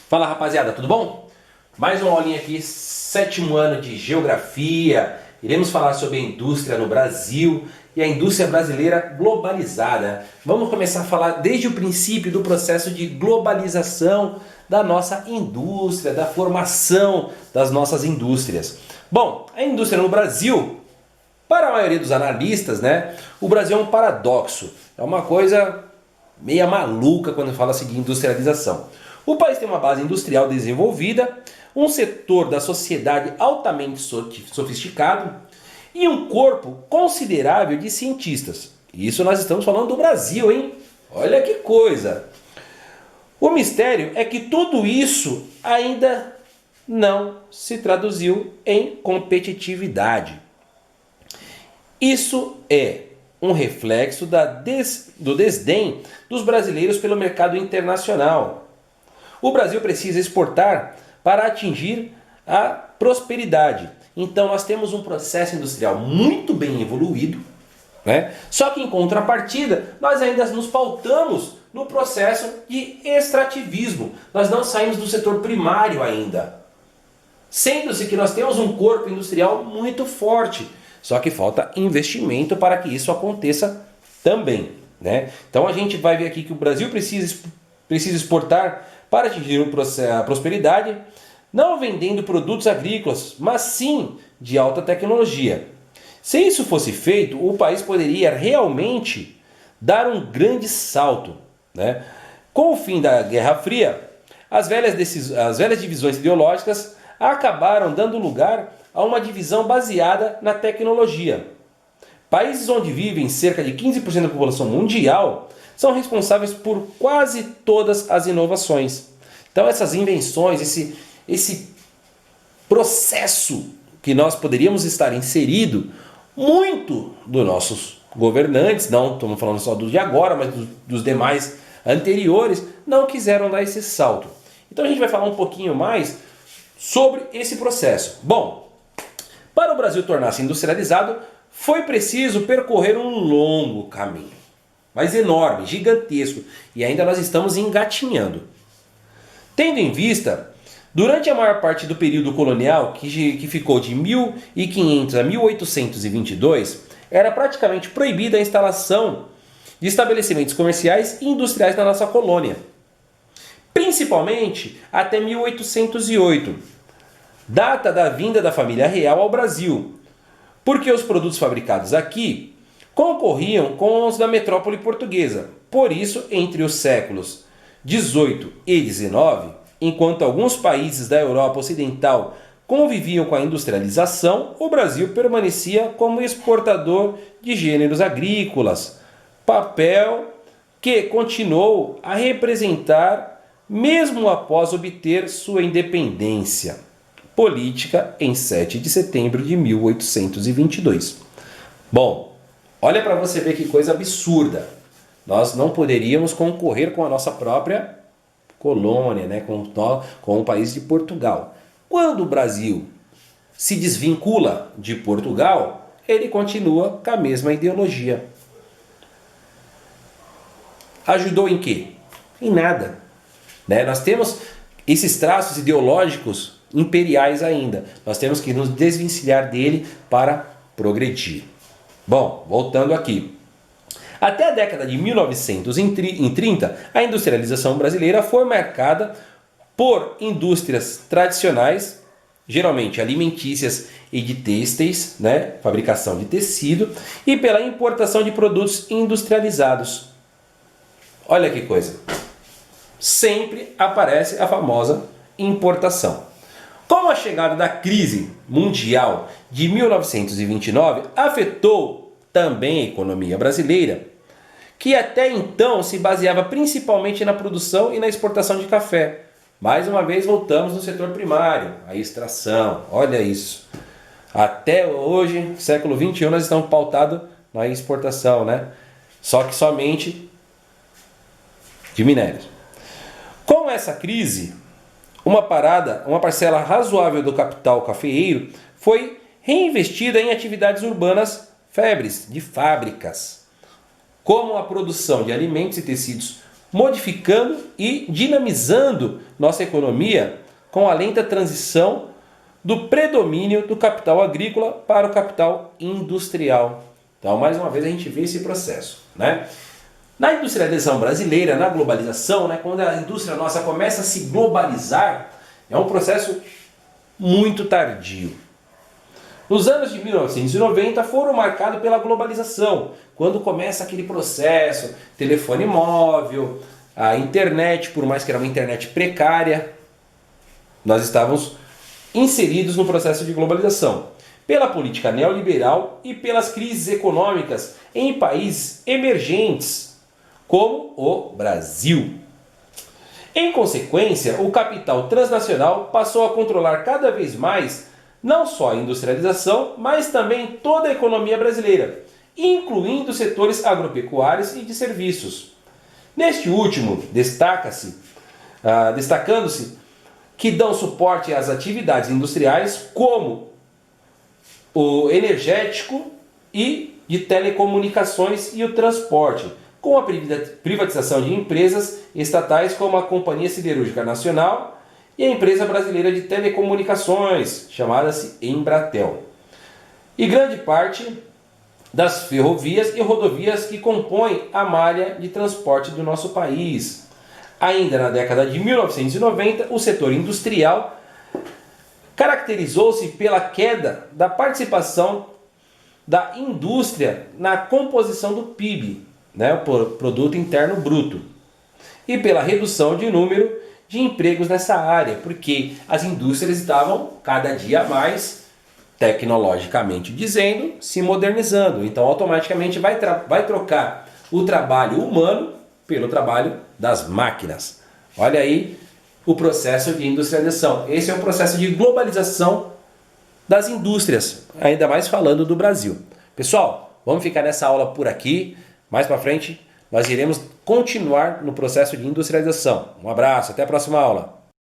Fala rapaziada, tudo bom? Mais uma aulinha aqui, 7º ano de Geografia. Iremos falar sobre a indústria no Brasil e a indústria brasileira globalizada. Vamos começar a falar desde o princípio do processo de globalização da nossa indústria, da formação das nossas indústrias. Bom, a indústria no Brasil, para a maioria dos analistas, o Brasil é um paradoxo. É uma coisa meia maluca quando fala-se de industrialização. O país tem uma base industrial desenvolvida, um setor da sociedade altamente sofisticado e um corpo considerável de cientistas. Isso nós estamos falando do Brasil, hein? Olha que coisa! O mistério é que tudo isso ainda não se traduziu em competitividade. Isso é um reflexo do desdém dos brasileiros pelo mercado internacional. O Brasil precisa exportar para atingir a prosperidade. Então nós temos um processo industrial muito bem evoluído, Só que em contrapartida nós ainda nos pautamos no processo de extrativismo. Nós não saímos do setor primário ainda. Sendo-se que nós temos um corpo industrial muito forte. Só que falta investimento para que isso aconteça também. Então a gente vai ver aqui que o Brasil precisa exportar para atingir a prosperidade, não vendendo produtos agrícolas, mas sim de alta tecnologia. Se isso fosse feito, o país poderia realmente dar um grande salto. Com o fim da Guerra Fria, as velhas divisões ideológicas acabaram dando lugar a uma divisão baseada na tecnologia. Países onde vivem cerca de 15% da população mundial são responsáveis por quase todas as inovações. Então essas invenções, esse processo que nós poderíamos estar inserido, muito dos nossos governantes, não estamos falando só do de agora, mas dos demais anteriores, não quiseram dar esse salto. Então a gente vai falar um pouquinho mais sobre esse processo. Bom, para o Brasil tornar-se industrializado, foi preciso percorrer um longo caminho. Mas enorme, gigantesco, e ainda nós estamos engatinhando. Tendo em vista, durante a maior parte do período colonial, que ficou de 1500 a 1822, era praticamente proibida a instalação de estabelecimentos comerciais e industriais na nossa colônia. Principalmente até 1808, data da vinda da família real ao Brasil, porque os produtos fabricados aqui concorriam com os da metrópole portuguesa. Por isso, entre os séculos 18 e 19, enquanto alguns países da Europa Ocidental conviviam com a industrialização, o Brasil permanecia como exportador de gêneros agrícolas, papel que continuou a representar mesmo após obter sua independência política em 7 de setembro de 1822. Bom, olha para você ver que coisa absurda. Nós não poderíamos concorrer com a nossa própria colônia, com o país de Portugal. Quando o Brasil se desvincula de Portugal, ele continua com a mesma ideologia. Ajudou em quê? Em nada. Nós temos esses traços ideológicos imperiais ainda. Nós temos que nos desvencilhar dele para progredir. Bom, voltando aqui. Até a década de 1930, a industrialização brasileira foi marcada por indústrias tradicionais, geralmente alimentícias e de têxteis, fabricação de tecido, e pela importação de produtos industrializados. Olha que coisa! Sempre aparece a famosa importação. Com a chegada da crise mundial de 1929, afetou também a economia brasileira, que até então se baseava principalmente na produção e na exportação de café. Mais uma vez voltamos no setor primário, a extração, olha isso. Até hoje, século XXI, nós estamos pautados na exportação, Só que somente de minérios. Com essa crise, uma parcela razoável do capital cafeeiro foi reinvestida em atividades urbanas febres de fábricas, como a produção de alimentos e tecidos, modificando e dinamizando nossa economia com a lenta transição do predomínio do capital agrícola para o capital industrial. Então, mais uma vez, a gente vê esse processo, né? Na industrialização brasileira, na globalização, né, quando a indústria nossa começa a se globalizar, é um processo muito tardio. Os anos de 1990 foram marcados pela globalização, quando começa aquele processo, telefone móvel, a internet, por mais que era uma internet precária, nós estávamos inseridos no processo de globalização, pela política neoliberal e pelas crises econômicas em países emergentes, como o Brasil. Em consequência, o capital transnacional passou a controlar cada vez mais não só a industrialização, mas também toda a economia brasileira, incluindo setores agropecuários e de serviços. Neste último, destacando-se que dão suporte às atividades industriais como o energético e de telecomunicações e o transporte, com a privatização de empresas estatais como a Companhia Siderúrgica Nacional e a Empresa Brasileira de Telecomunicações, chamada-se Embratel. E grande parte das ferrovias e rodovias que compõem a malha de transporte do nosso país. Ainda na década de 1990, o setor industrial caracterizou-se pela queda da participação da indústria na composição do PIB, né, o Produto Interno Bruto, e pela redução de número de empregos nessa área, porque as indústrias estavam cada dia mais, tecnologicamente dizendo, se modernizando. Então automaticamente vai trocar o trabalho humano pelo trabalho das máquinas. Olha aí o processo de industrialização. Esse é o processo de globalização das indústrias, ainda mais falando do Brasil. Pessoal, vamos ficar nessa aula por aqui. Mais para frente, nós iremos continuar no processo de industrialização. Um abraço, até a próxima aula.